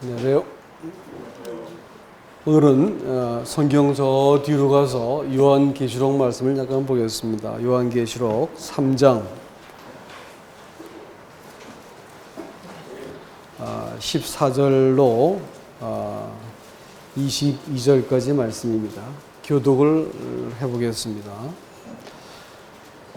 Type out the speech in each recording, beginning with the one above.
안녕하세요. 오늘은 성경 저 뒤로 가서 요한계시록 말씀을 잠깐 보겠습니다. 요한계시록 3장 14절로 22절까지 말씀입니다. 교독을 해보겠습니다.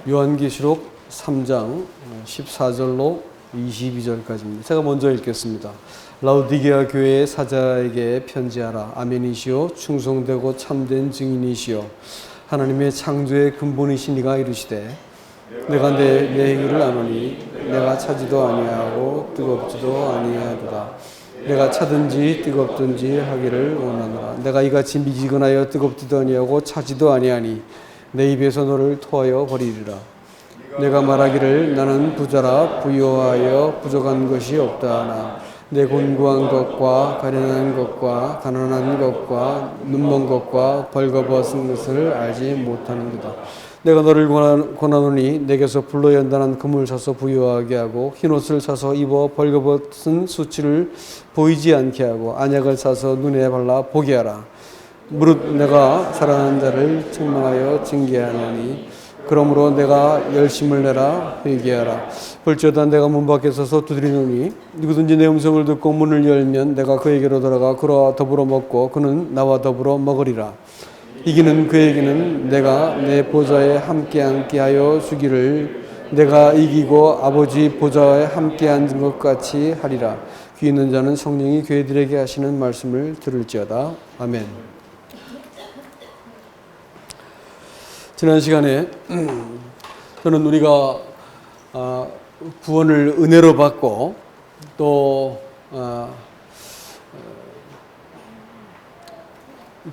요한계시록 3장 14절로 22절까지입니다. 제가 먼저 읽겠습니다. 라우디게아 교회의 사자에게 편지하라. 아멘이시오 충성되고 참된 증인이시오 하나님의 창조의 근본이신 이가 이르시되 내가 내 행위를 아노니 내가 차지도 아니하고 뜨겁지도 아니하도다. 내가 차든지 뜨겁든지 하기를 원하노라. 내가 이같이 미지근하여 뜨겁지도 아니하고 차지도 아니하니 내 입에서 너를 토하여 버리리라. 내가 말하기를 나는 부자라 부유하여 부족한 것이 없다 하나 내 곤고한 것과 가련한 것과 가난한 것과 눈먼 것과 벌거벗은 것을 알지 못하는도다. 내가 너를 권하노니 내게서 불로 연단한 금을 사서 부유하게 하고 흰옷을 사서 입어 벌거벗은 수치를 보이지 않게 하고 안약을 사서 눈에 발라 보게 하라. 무릇 내가 사랑하는 자를 책망하여 징계하노니 그러므로 내가 열심을 내라 회개하라. 볼지어다 내가 문 밖에 서서 두드리노니 누구든지 내 음성을 듣고 문을 열면 내가 그에게로 들어가 그와 더불어 먹고 그는 나와 더불어 먹으리라. 이기는 그에게는 내가 내 보좌에 함께 앉게 하여 주기를 내가 이기고 아버지 보좌에 함께 앉은 것 같이 하리라. 귀 있는 자는 성령이 교회들에게 하시는 말씀을 들을지어다. 아멘. 지난 시간에 저는 우리가 구원을 은혜로 받고 또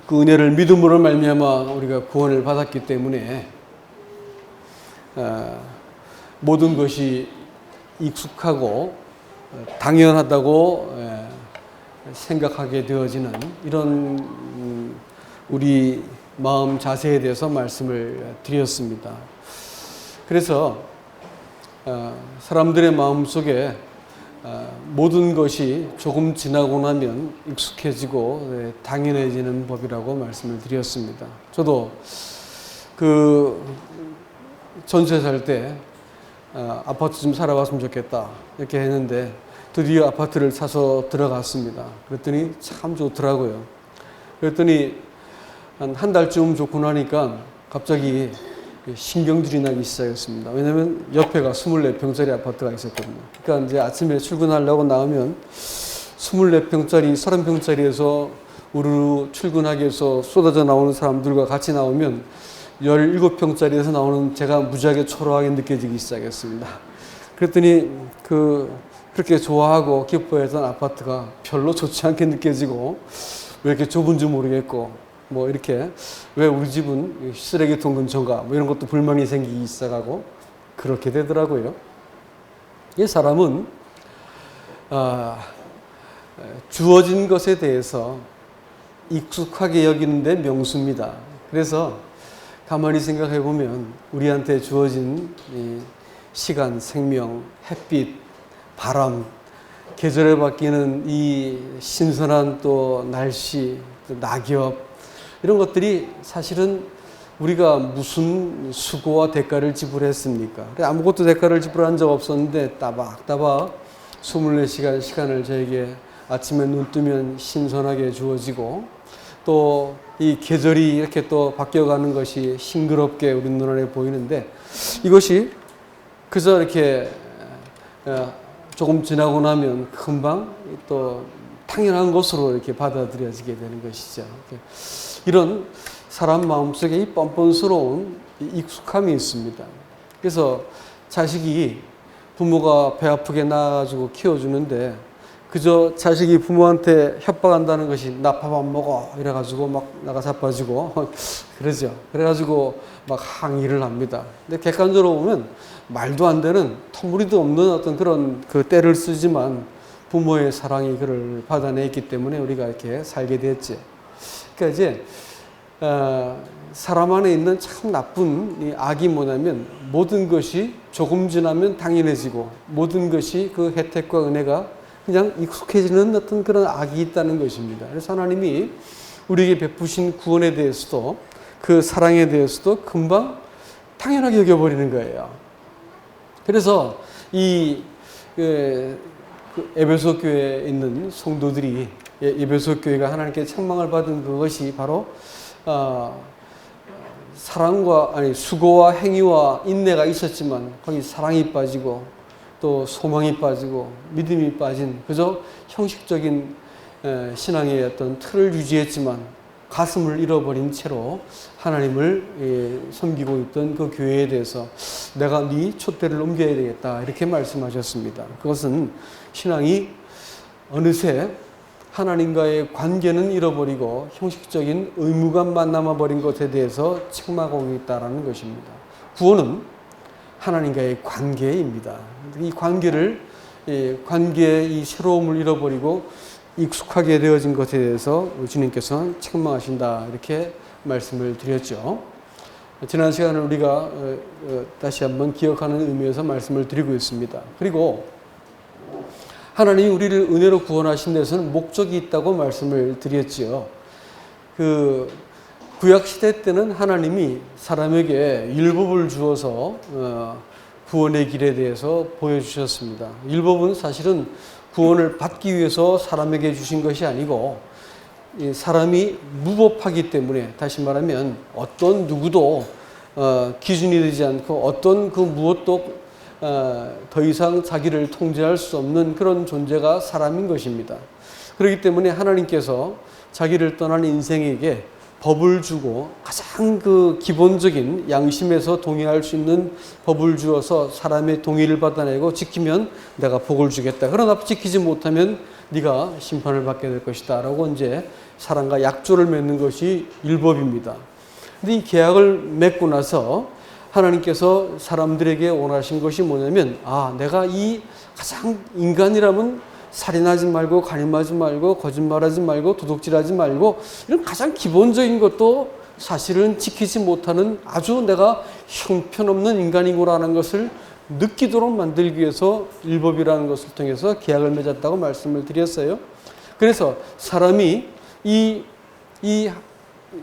그 은혜를 믿음으로 말미암아 우리가 구원을 받았기 때문에 모든 것이 익숙하고 당연하다고 생각하게 되어지는 이런 우리 마음 자세에 대해서 말씀을 드렸습니다. 그래서 사람들의 마음속에 모든 것이 조금 지나고 나면 익숙해지고 당연해지는 법이라고 말씀을 드렸습니다. 저도 그 전세 살 때 아파트 좀 살아봤으면 좋겠다 이렇게 했는데 드디어 아파트를 사서 들어갔습니다. 그랬더니 참 좋더라고요. 그랬더니 한 달쯤 좋고 나니까 갑자기 신경질이 나기 시작했습니다. 왜냐하면 옆에가 24평짜리 아파트가 있었거든요. 그러니까 이제 아침에 출근하려고 나오면 24평짜리, 30평짜리에서 우르르 출근하기 위해서 쏟아져 나오는 사람들과 같이 나오면 17평짜리에서 나오는 제가 무지하게 초라하게 느껴지기 시작했습니다. 그랬더니 그렇게 좋아하고 기뻐했던 아파트가 별로 좋지 않게 느껴지고 왜 이렇게 좁은지 모르겠고 뭐 이렇게 왜 우리 집은 쓰레기통 근처인가 뭐 이런 것도 불만이 생기기 시작하고 그렇게 되더라고요. 이 사람은 주어진 것에 대해서 익숙하게 여기는데 명수입니다. 그래서 가만히 생각해 보면 우리한테 주어진 이 시간, 생명, 햇빛, 바람, 계절에 바뀌는 이 신선한 또 날씨, 또 낙엽 이런 것들이 사실은 우리가 무슨 수고와 대가를 지불했습니까? 아무것도 대가를 지불한 적 없었는데 따박따박 24시간 시간을 저에게 아침에 눈 뜨면 신선하게 주어지고 또 이 계절이 이렇게 또 바뀌어가는 것이 싱그럽게 우리 눈안에 보이는데 이것이 그저 이렇게 조금 지나고 나면 금방 또 당연한 것으로 이렇게 받아들여지게 되는 것이죠. 이런 사람 마음속에 이 뻔뻔스러운 익숙함이 있습니다. 그래서 자식이 부모가 배 아프게 낳아가지고 키워주는데 그저 자식이 부모한테 협박한다는 것이 나 밥 안 먹어 이래가지고 막 나가 자빠지고 그러죠. 그래가지고 막 항의를 합니다. 근데 객관적으로 보면 말도 안 되는 터무니도 없는 어떤 그런 그 때를 쓰지만 부모의 사랑이 그를 받아냈기 때문에 우리가 이렇게 살게 됐지. 그러니까 이제 사람 안에 있는 참 나쁜 이 악이 뭐냐면 모든 것이 조금 지나면 당연해지고 모든 것이 그 혜택과 은혜가 그냥 익숙해지는 어떤 그런 악이 있다는 것입니다. 그래서 하나님이 우리에게 베푸신 구원에 대해서도 그 사랑에 대해서도 금방 당연하게 여겨버리는 거예요. 그래서 이 에베소 교회에 있는 성도들이 에베소 교회가 하나님께 책망을 받은 그것이 바로 수고와 행위와 인내가 있었지만 거기 사랑이 빠지고 또 소망이 빠지고 믿음이 빠진 그저 형식적인 신앙의 어떤 틀을 유지했지만 가슴을 잃어버린 채로 하나님을 섬기고 있던 그 교회에 대해서 내가 네 촛대를 옮겨야 되겠다 이렇게 말씀하셨습니다. 그것은 신앙이 어느새 하나님과의 관계는 잃어버리고 형식적인 의무감만 남아버린 것에 대해서 책망하고 있다는 것입니다. 구원은 하나님과의 관계입니다. 이 관계의 이 새로움을 잃어버리고 익숙하게 되어진 것에 대해서 주님께서 책망하신다 이렇게 말씀을 드렸죠. 지난 시간을 우리가 다시 한번 기억하는 의미에서 말씀을 드리고 있습니다. 그리고 하나님이 우리를 은혜로 구원하신 데서는 목적이 있다고 말씀을 드렸지요. 구약 시대 때는 하나님이 사람에게 율법을 주어서 구원의 길에 대해서 보여주셨습니다. 율법은 사실은 구원을 받기 위해서 사람에게 주신 것이 아니고 사람이 무법하기 때문에, 다시 말하면 어떤 누구도 기준이 되지 않고 어떤 그 무엇도 더 이상 자기를 통제할 수 없는 그런 존재가 사람인 것입니다. 그렇기 때문에 하나님께서 자기를 떠난 인생에게 법을 주고 가장 그 기본적인 양심에서 동의할 수 있는 법을 주어서 사람의 동의를 받아내고 지키면 내가 복을 주겠다. 그러나 지키지 못하면 네가 심판을 받게 될 것이다 라고 이제 사람과 약조를 맺는 것이 율법입니다. 근데 이 계약을 맺고 나서 하나님께서 사람들에게 원하신 것이 뭐냐면, 내가 이 가장 인간이라면 살인하지 말고, 간음하지 말고, 거짓말하지 말고, 도둑질하지 말고, 이런 가장 기본적인 것도 사실은 지키지 못하는 아주 내가 형편없는 인간이구나라는 것을 느끼도록 만들기 위해서 율법이라는 것을 통해서 계약을 맺었다고 말씀을 드렸어요. 그래서 사람이 이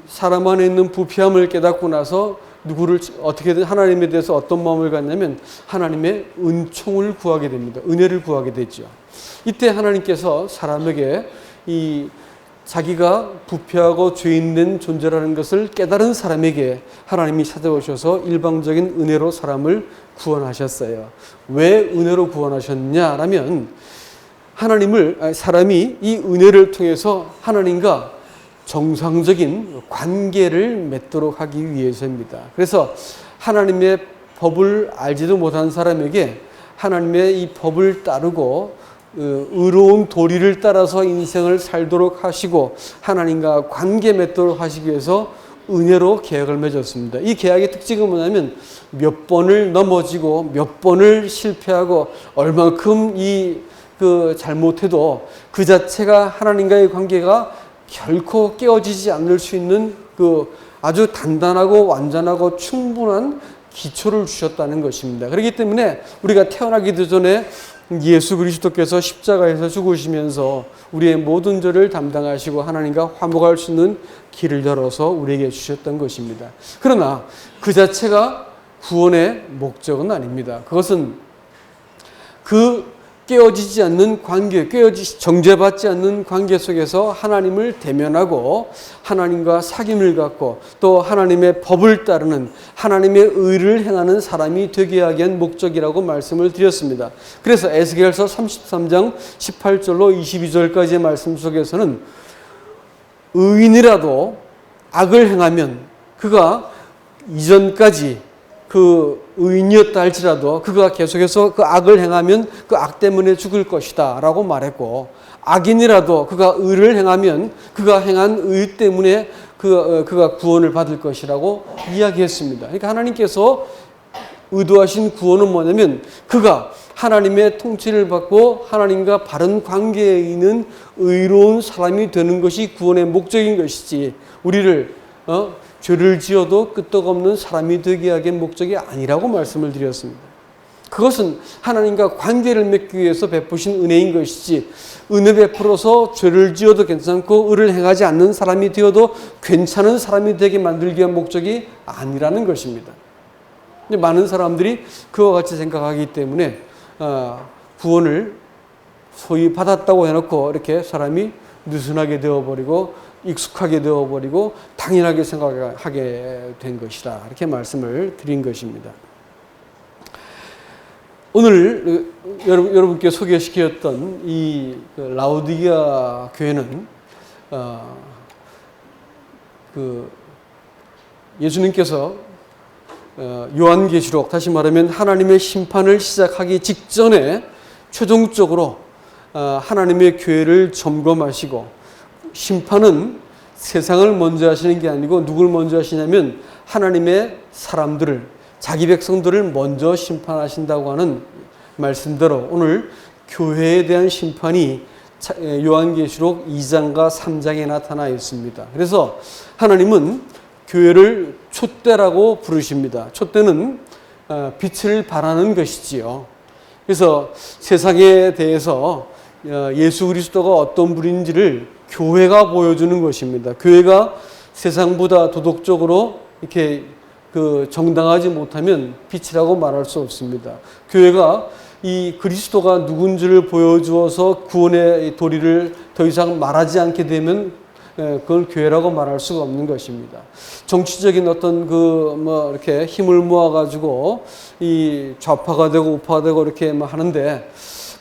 사람 안에 있는 부패함을 깨닫고 나서 누구를 어떻게든 하나님에 대해서 어떤 마음을 갖냐면 하나님의 은총을 구하게 됩니다. 은혜를 구하게 되죠. 이때 하나님께서 사람에게 이 자기가 부패하고 죄인된 존재라는 것을 깨달은 사람에게 하나님이 찾아오셔서 일방적인 은혜로 사람을 구원하셨어요. 왜 은혜로 구원하셨냐라면 사람이 이 은혜를 통해서 하나님과 정상적인 관계를 맺도록 하기 위해서입니다. 그래서 하나님의 법을 알지도 못한 사람에게 하나님의 이 법을 따르고 의로운 도리를 따라서 인생을 살도록 하시고 하나님과 관계 맺도록 하시기 위해서 은혜로 계약을 맺었습니다. 이 계약의 특징은 뭐냐면 몇 번을 넘어지고 몇 번을 실패하고 얼만큼 잘못해도 그 자체가 하나님과의 관계가 결코 깨어지지 않을 수 있는 아주 단단하고 완전하고 충분한 기초를 주셨다는 것입니다. 그렇기 때문에 우리가 태어나기도 전에 예수 그리스도께서 십자가에서 죽으시면서 우리의 모든 죄를 담당하시고 하나님과 화목할 수 있는 길을 열어서 우리에게 주셨던 것입니다. 그러나 그 자체가 구원의 목적은 아닙니다. 그것은 깨어지지 않는 관계, 정죄받지 않는 관계 속에서 하나님을 대면하고 하나님과 사귐을 갖고 또 하나님의 법을 따르는 하나님의 의를 행하는 사람이 되게 하기 위한 목적이라고 말씀을 드렸습니다. 그래서 에스겔서 33장 18절로 22절까지의 말씀 속에서는 의인이라도 악을 행하면 그가 이전까지 의인이었다 할지라도 그가 계속해서 그 악을 행하면 그 악 때문에 죽을 것이다 라고 말했고, 악인이라도 그가 의를 행하면 그가 행한 의 때문에 그가 구원을 받을 것이라고 이야기했습니다. 그러니까 하나님께서 의도하신 구원은 뭐냐면 그가 하나님의 통치를 받고 하나님과 바른 관계에 있는 의로운 사람이 되는 것이 구원의 목적인 것이지, 우리를 죄를 지어도 끄떡없는 사람이 되게 하기 목적이 아니라고 말씀을 드렸습니다. 그것은 하나님과 관계를 맺기 위해서 베푸신 은혜인 것이지, 은혜 베풀어서 죄를 지어도 괜찮고 의를 행하지 않는 사람이 되어도 괜찮은 사람이 되게 만들기 위한 목적이 아니라는 것입니다. 많은 사람들이 그와 같이 생각하기 때문에 구원을 소위 받았다고 해놓고 이렇게 사람이 느슨하게 되어버리고 익숙하게 되어버리고 당연하게 생각하게 된 것이다, 이렇게 말씀을 드린 것입니다. 오늘 여러분께 소개시켰던 이 라오디게아 교회는 예수님께서 요한계시록, 다시 말하면 하나님의 심판을 시작하기 직전에 최종적으로 하나님의 교회를 점검하시고, 심판은 세상을 먼저 하시는 게 아니고 누굴 먼저 하시냐면 하나님의 사람들을, 자기 백성들을 먼저 심판하신다고 하는 말씀대로 오늘 교회에 대한 심판이 요한계시록 2장과 3장에 나타나 있습니다. 그래서 하나님은 교회를 촛대라고 부르십니다. 촛대는 빛을 발하는 것이지요. 그래서 세상에 대해서 예수 그리스도가 어떤 분인지를 교회가 보여주는 것입니다. 교회가 세상보다 도덕적으로 이렇게 정당하지 못하면 빛이라고 말할 수 없습니다. 교회가 이 그리스도가 누군지를 보여주어서 구원의 도리를 더 이상 말하지 않게 되면 그걸 교회라고 말할 수가 없는 것입니다. 정치적인 어떤 이렇게 힘을 모아가지고 이 좌파가 되고 우파가 되고 이렇게 하는데,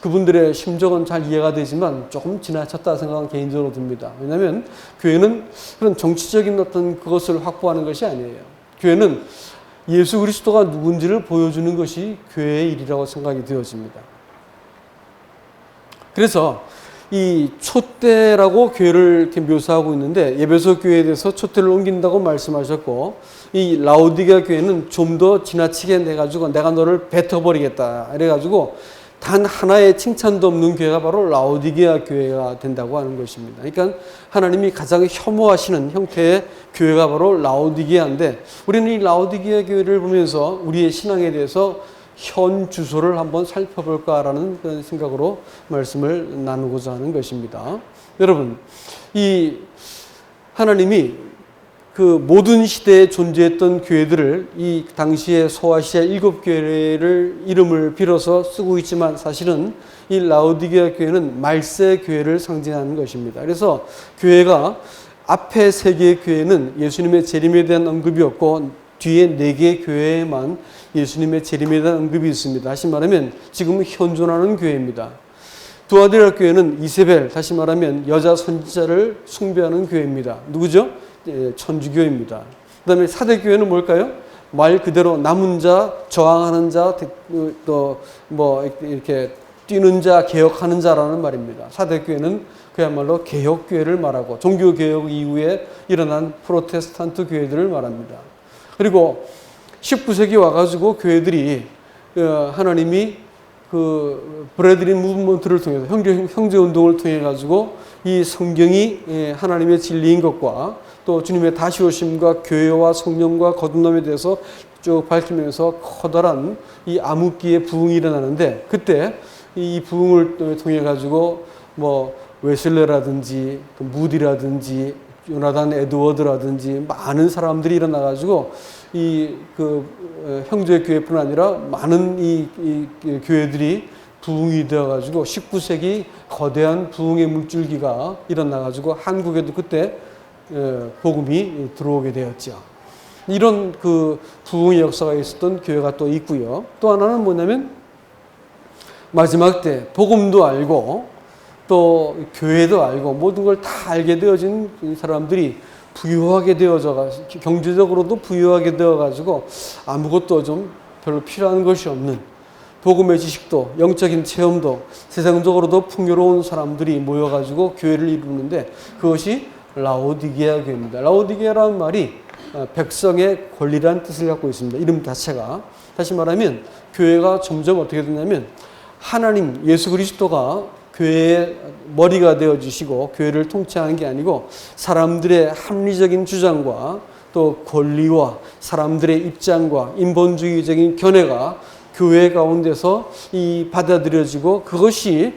그분들의 심정은 잘 이해가 되지만 조금 지나쳤다 생각은 개인적으로 듭니다. 왜냐하면 교회는 그런 정치적인 어떤 그것을 확보하는 것이 아니에요. 교회는 예수 그리스도가 누군지를 보여주는 것이 교회의 일이라고 생각이 되어집니다. 그래서 이 촛대라고 교회를 이렇게 묘사하고 있는데, 에베소 교회에 대해서 촛대를 옮긴다고 말씀하셨고, 이 라오디게아 교회는 좀 더 지나치게 내가지고 내가 너를 뱉어버리겠다 이래가지고 단 하나의 칭찬도 없는 교회가 바로 라오디게아 교회가 된다고 하는 것입니다. 그러니까 하나님이 가장 혐오하시는 형태의 교회가 바로 라오디게아인데, 우리는 이 라오디게아 교회를 보면서 우리의 신앙에 대해서 현 주소를 한번 살펴볼까라는 그런 생각으로 말씀을 나누고자 하는 것입니다. 여러분, 이 하나님이 모든 시대에 존재했던 교회들을 이 당시에 소아시아 7교회를 이름을 빌어서 쓰고 있지만, 사실은 이 라오디게아 교회는 말세 교회를 상징하는 것입니다. 그래서 교회가 앞에 3개의 교회는 예수님의 재림에 대한 언급이 없고 뒤에 4개의 교회에만 예수님의 재림에 대한 언급이 있습니다. 다시 말하면 지금은 현존하는 교회입니다. 두아디라 교회는 이세벨, 다시 말하면 여자 선지자를 숭배하는 교회입니다. 누구죠? 천주교입니다. 그 다음에 사대교회는 뭘까요? 말 그대로 남은 자, 저항하는 자, 또 이렇게 뛰는 자, 개혁하는 자라는 말입니다. 사대교회는 그야말로 개혁교회를 말하고 종교개혁 이후에 일어난 프로테스탄트 교회들을 말합니다. 그리고 19세기 와가지고 교회들이 하나님이 브래들리 무브먼트를 통해서 형제운동을 통해가지고 이 성경이 하나님의 진리인 것과 또 주님의 다시 오심과 교회와 성령과 거듭남에 대해서 쭉 밝히면서 커다란 이 암흑기의 부흥이 일어나는데, 그때 이 부흥을 통해 가지고 웨슬레라든지 무디라든지 요나단 에드워드라든지 많은 사람들이 일어나 가지고 이 형제 교회뿐 아니라 많은 이 교회들이 부흥이 되어 가지고 19세기 거대한 부흥의 물줄기가 일어나 가지고 한국에도 그때 복음이 들어오게 되었죠. 이런 부흥의 역사가 있었던 교회가 또 있고요. 또 하나는 뭐냐면 마지막 때 복음도 알고 또 교회도 알고 모든 걸 다 알게 되어진 사람들이 부유하게 되어져 경제적으로도 부유하게 되어 가지고 아무것도 좀 별로 필요한 것이 없는, 복음의 지식도 영적인 체험도 세상적으로도 풍요로운 사람들이 모여 가지고 교회를 이루는데, 그것이 라오디게아 교회입니다. 라오디게아라는 말이 백성의 권리라는 뜻을 갖고 있습니다. 이름 자체가. 다시 말하면 교회가 점점 어떻게 되냐면 하나님 예수 그리스도가 교회의 머리가 되어주시고 교회를 통치하는 게 아니고 사람들의 합리적인 주장과 또 권리와 사람들의 입장과 인본주의적인 견해가 교회 가운데서 이 받아들여지고 그것이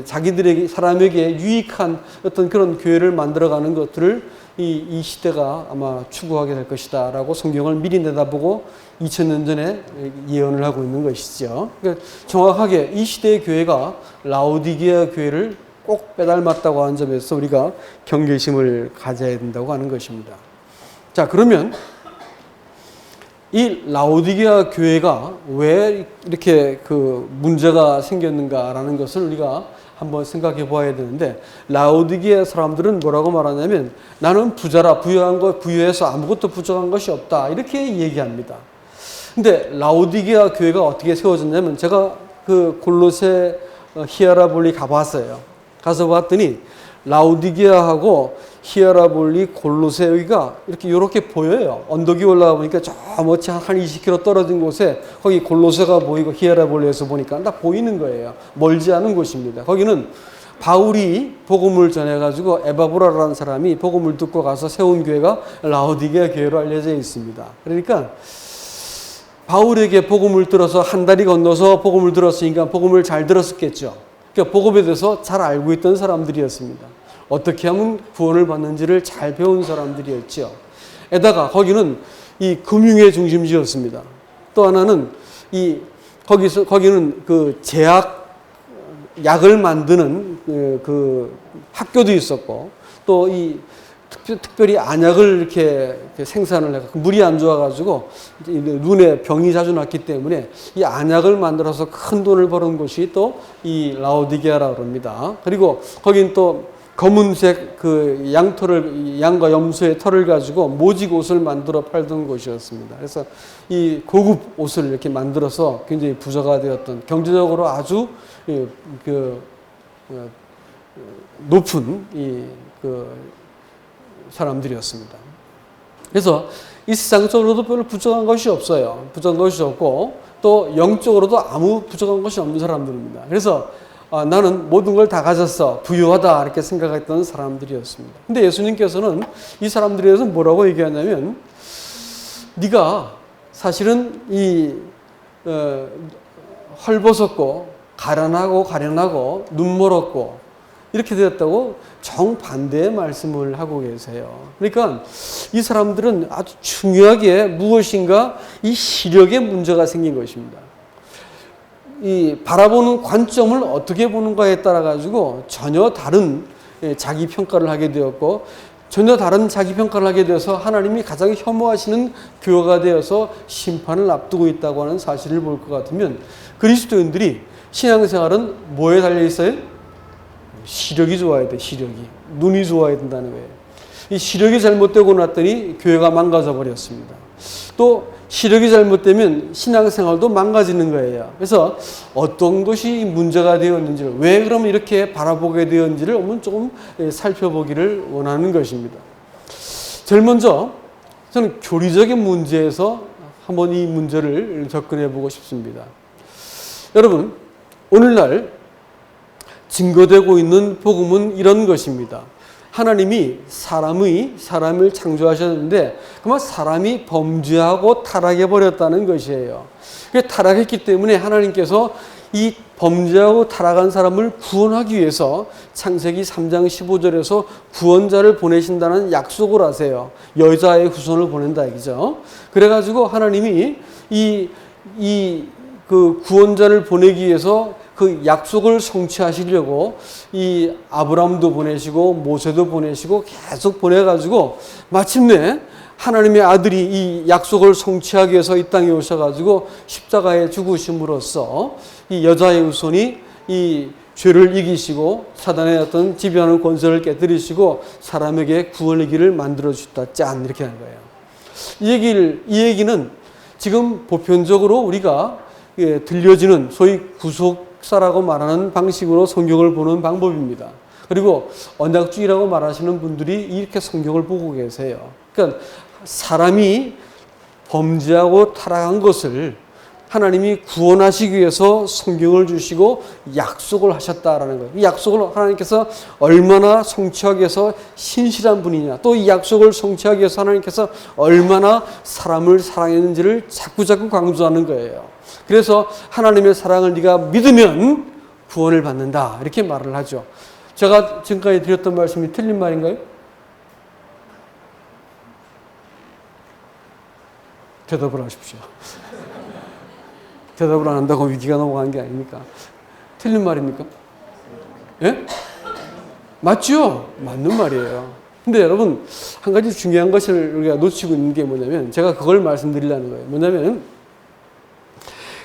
자기들에게 사람에게 유익한 어떤 그런 교회를 만들어가는 것들을 이 시대가 아마 추구하게 될 것이다라고 성경을 미리 내다보고 2000년 전에 예언을 하고 있는 것이죠. 그러니까 정확하게 이 시대의 교회가 라오디게아 교회를 꼭 빼닮았다고 하는 점에서 우리가 경계심을 가져야 된다고 하는 것입니다. 자, 그러면 이 라오디게아 교회가 왜 이렇게 문제가 생겼는가라는 것을 우리가 한번 생각해 보아야 되는데, 라오디게아 사람들은 뭐라고 말하냐면 나는 부자라, 부유해서 아무것도 부족한 것이 없다, 이렇게 얘기합니다. 근데 라오디게아 교회가 어떻게 세워졌냐면, 제가 골로새 히에라볼리 가봤어요. 가서 봤더니 라오디게아하고 히에라볼리, 골로새 여기가 이렇게 보여요. 언덕이 올라가 보니까 저 멋지 한 20km 떨어진 곳에 거기 골로새가 보이고 히에라볼리에서 보니까 딱 보이는 거예요. 멀지 않은 곳입니다. 거기는 바울이 복음을 전해가지고 에바브라라는 사람이 복음을 듣고 가서 세운 교회가 라오디게아 교회로 알려져 있습니다. 그러니까 바울에게 복음을 들어서 한 다리 건너서 복음을 들었으니까 복음을 잘 들었었겠죠. 그러니까 복음에 대해서 잘 알고 있던 사람들이었습니다. 어떻게 하면 구원을 받는지를 잘 배운 사람들이었죠. 에다가 거기는 이 금융의 중심지였습니다. 또 하나는 거기는 약을 만드는 학교도 있었고, 또 특별히 안약을 이렇게 생산을 해서 물이 안 좋아가지고 눈에 병이 자주 났기 때문에 이 안약을 만들어서 큰 돈을 버는 곳이 또 이 라오디게아라고 합니다. 그리고 거긴 또 검은색 양과 염소의 털을 가지고 모직 옷을 만들어 팔던 곳이었습니다. 그래서 이 고급 옷을 이렇게 만들어서 굉장히 부자가 되었던, 경제적으로 아주 높은 사람들이었습니다. 그래서 이 세상적으로도 별로 부족한 것이 없어요. 부족한 것이 없고, 또 영적으로도 아무 부족한 것이 없는 사람들입니다. 그래서 나는 모든 걸 다 가졌어, 부유하다, 이렇게 생각했던 사람들이었습니다. 근데 예수님께서는 이 사람들에 대해서 뭐라고 얘기하냐면, 네가 사실은 헐벗었고 가련하고 눈멀었고 이렇게 되었다고 정반대의 말씀을 하고 계세요. 그러니까 이 사람들은 아주 중요하게 무엇인가 이 시력에 문제가 생긴 것입니다. 이 바라보는 관점을 어떻게 보는가에 따라 가지고 전혀 다른 자기 평가를 하게 되었고, 전혀 다른 자기 평가를 하게 되어서 하나님이 가장 혐오하시는 교회가 되어서 심판을 앞두고 있다고 하는 사실을 볼 것 같으면, 그리스도인들이 신앙생활은 뭐에 달려 있어요? 시력이 좋아야 돼. 시력이, 눈이 좋아야 된다는 거예요. 이 시력이 잘못되고 났더니 교회가 망가져 버렸습니다. 또 시력이 잘못되면 신앙생활도 망가지는 거예요. 그래서 어떤 것이 문제가 되었는지를, 왜 그러면 이렇게 바라보게 되었는지를 한번 조금 살펴보기를 원하는 것입니다. 제일 먼저 저는 교리적인 문제에서 한번 이 문제를 접근해 보고 싶습니다. 여러분, 오늘날 증거되고 있는 복음은 이런 것입니다. 하나님이 사람을 창조하셨는데 그만 사람이 범죄하고 타락해 버렸다는 것이에요. 타락했기 때문에 하나님께서 이 범죄하고 타락한 사람을 구원하기 위해서 창세기 3장 15절에서 구원자를 보내신다는 약속을 하세요. 여자의 후손을 보낸다 이거죠. 그래가지고 하나님이 그 구원자를 보내기 위해서 그 약속을 성취하시려고 이 아브라함도 보내시고 모세도 보내시고 계속 보내가지고 마침내 하나님의 아들이 이 약속을 성취하기 위해서 이 땅에 오셔가지고 십자가에 죽으심으로써 이 여자의 후손이 이 죄를 이기시고 사단의 어떤 지배하는 권세를 깨뜨리시고 사람에게 구원의 길을 만들어 주셨다. 짠, 이렇게 하는 거예요. 이 얘기는 지금 보편적으로 우리가 들려지는 소위 구속사라고 말하는 방식으로 성경을 보는 방법입니다. 그리고 언약주의라고 말하시는 분들이 이렇게 성경을 보고 계세요. 그러니까 사람이 범죄하고 타락한 것을 하나님이 구원하시기 위해서 성경을 주시고 약속을 하셨다라는 거예요. 이 약속을 하나님께서 얼마나 성취하기 위해서 신실한 분이냐, 또 이 약속을 성취하기 위해서 하나님께서 얼마나 사람을 사랑했는지를 자꾸자꾸 강조하는 거예요. 그래서 하나님의 사랑을 네가 믿으면 구원을 받는다, 이렇게 말을 하죠. 제가 지금까지 드렸던 말씀이 틀린 말인가요? 대답을 하십시오. 대답을 안 한다고 위기가 넘어가는 게 아닙니까? 틀린 말입니까? 예? 맞죠? 맞는 말이에요. 근데 여러분, 한 가지 중요한 것을 우리가 놓치고 있는 게 뭐냐면, 제가 그걸 말씀드리려는 거예요. 뭐냐면,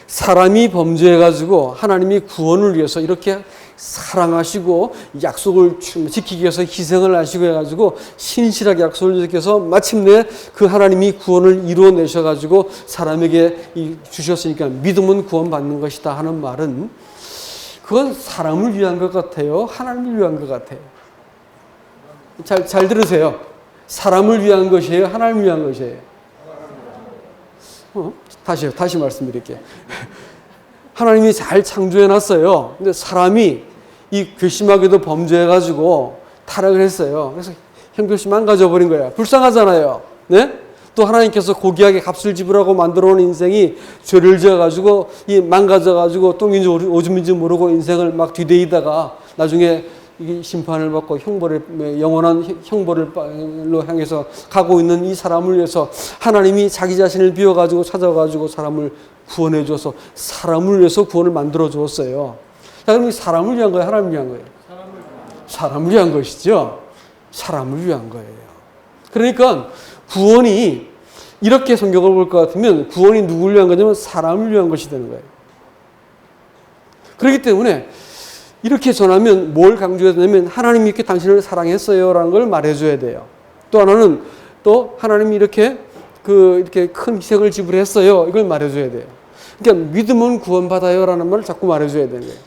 사람이 범죄해가지고 하나님이 구원을 위해서 이렇게 사랑하시고 약속을 지키기 위해서 희생을 하시고 해가지고 신실하게 약속을 지켜서 마침내 그 하나님이 구원을 이루어내셔가지고 사람에게 주셨으니까 믿음은 구원받는 것이다 하는 말은, 그건 사람을 위한 것 같아요? 하나님을 위한 것 같아요? 잘 들으세요. 사람을 위한 것이에요? 하나님을 위한 것이에요? 다시 말씀드릴게요. 하나님이 잘 창조해놨어요. 근데 사람이 이 괘씸하게도 범죄해가지고 타락을 했어요. 그래서 형편없이 망가져버린 거예요. 불쌍하잖아요. 네? 또 하나님께서 고귀하게 값을 지불하고 만들어온 인생이 죄를 지어가지고 망가져가지고 똥인지 오줌인지 모르고 인생을 막 뒤대이다가 나중에 이 심판을 받고 영원한 형벌로 향해서 가고 있는 이 사람을 위해서 하나님이 자기 자신을 비워가지고 찾아가지고 사람을 구원해 줘서 사람을 위해서 구원을 만들어 주었어요. 자, 그럼 이 사람을 위한 거예요? 하나님을 위한 거예요? 사람을 위한 것이죠. 사람을 위한 거예요. 그러니까 구원이, 이렇게 성경을 볼 것 같으면 구원이 누구를 위한 거냐면 사람을 위한 것이 되는 거예요. 그렇기 때문에 이렇게 전하면 뭘 강조해야 되냐면 하나님이 이렇게 당신을 사랑했어요 라는 걸 말해줘야 돼요. 또 하나는 또 하나님이 이렇게 큰 희생을 지불했어요, 이걸 말해줘야 돼요. 그러니까 믿음은 구원받아요 라는 말을 자꾸 말해줘야 되는 거예요.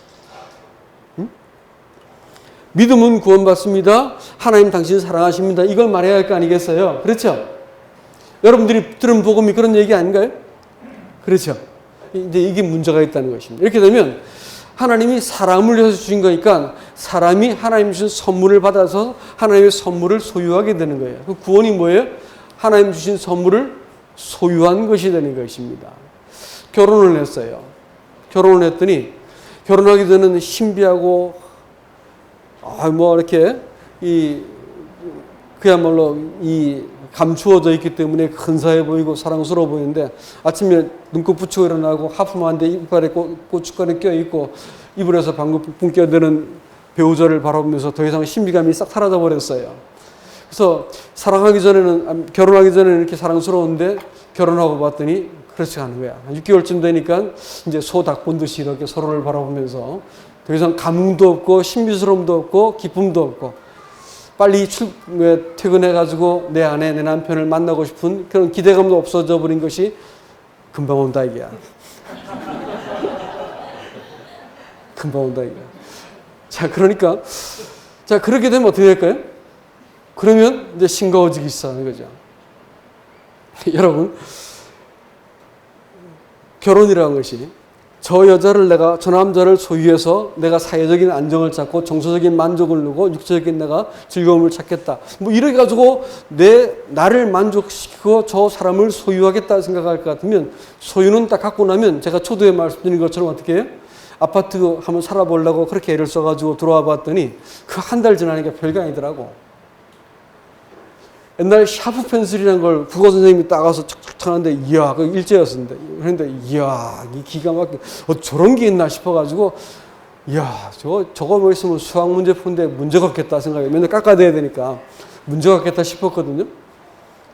응? 믿음은 구원받습니다. 하나님 당신을 사랑하십니다. 이걸 말해야 할 거 아니겠어요? 그렇죠? 여러분들이 들은 복음이 그런 얘기 아닌가요? 그렇죠? 이제 이게 문제가 있다는 것입니다. 이렇게 되면 하나님이 사람을 위해서 주신 거니까 사람이 하나님 주신 선물을 받아서 하나님의 선물을 소유하게 되는 거예요. 그 구원이 뭐예요? 하나님 주신 선물을 소유한 것이 되는 것입니다. 결혼을 했어요. 결혼을 했더니 결혼하기 전에는 신비하고 이렇게 그야말로 감추어져 있기 때문에 근사해 보이고 사랑스러워 보이는데 아침에 눈곱 붙이고 일어나고 하품하는데 이빨에 고춧가루 껴있고 이불에서 방금 붕 껴드는 배우자를 바라보면서 더 이상 신비감이 싹 사라져 버렸어요. 그래서 결혼하기 전에는 이렇게 사랑스러운데 결혼하고 봤더니 그렇지 않은 거야. 6개월쯤 되니까 이제 소 닭 본 듯이 이렇게 서로를 바라보면서 더 이상 감흥도 없고 신비스러움도 없고 기쁨도 없고 빨리 퇴근해가지고 내 아내, 내 남편을 만나고 싶은 그런 기대감도 없어져 버린 것이 금방 온다 이게야. 금방 온다 이게야. 자, 그러니까 그렇게 되면 어떻게 될까요? 그러면 이제 싱거워지기 시작하는 거죠. 여러분, 결혼이라는 것이 저 남자를 소유해서 내가 사회적인 안정을 찾고 정서적인 만족을 누고 육체적인 내가 즐거움을 찾겠다. 이렇게 가지고 나를 만족시키고 저 사람을 소유하겠다 생각할 것 같으면 소유는 딱 갖고 나면 제가 초두에 말씀드린 것처럼 어떻게 해요? 아파트 한번 살아보려고 그렇게 애를 써가지고 들어와 봤더니 그 한 달 지나니까 별게 아니더라고. 옛날 샤프 펜슬이라는 걸 국어 선생님이 따가서 척척 하는데 이야, 그 일제였었는데 그런데 이야, 이 기가 막히게 저런 게 있나 싶어가지고 이야, 저거 뭐 있으면 수학 문제 푸는데 문제가 없겠다 생각해. 맨날 깎아대야 되니까 문제가 없겠다 싶었거든요.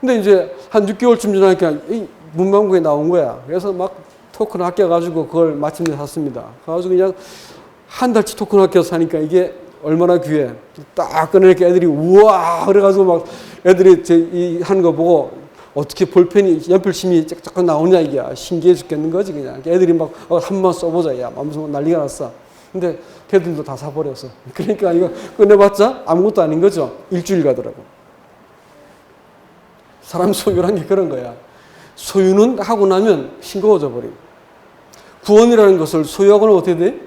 근데 이제 한 6개월쯤 지나니까 이 문방구에 나온 거야. 그래서 막 토큰 아껴가지고 그걸 마침내 샀습니다. 그래가지고 그냥 한 달치 토큰 아껴서 사니까 이게 얼마나 귀해. 딱 꺼내니까 애들이 우와 그래가지고 막 애들이 한 거 보고 어떻게 볼펜이 연필심이 쫙쫙 나오냐 이게 신기해 죽겠는 거지 그냥. 애들이 막 한번 써보자 야 하면서 난리가 났어. 근데 걔들도 다 사버렸어. 그러니까 이거 꺼내봤자 아무것도 아닌 거죠. 일주일 가더라고. 사람 소유란 게 그런 거야. 소유는 하고 나면 싱거워져 버리고. 구원이라는 것을 소유하고는 어떻게 돼?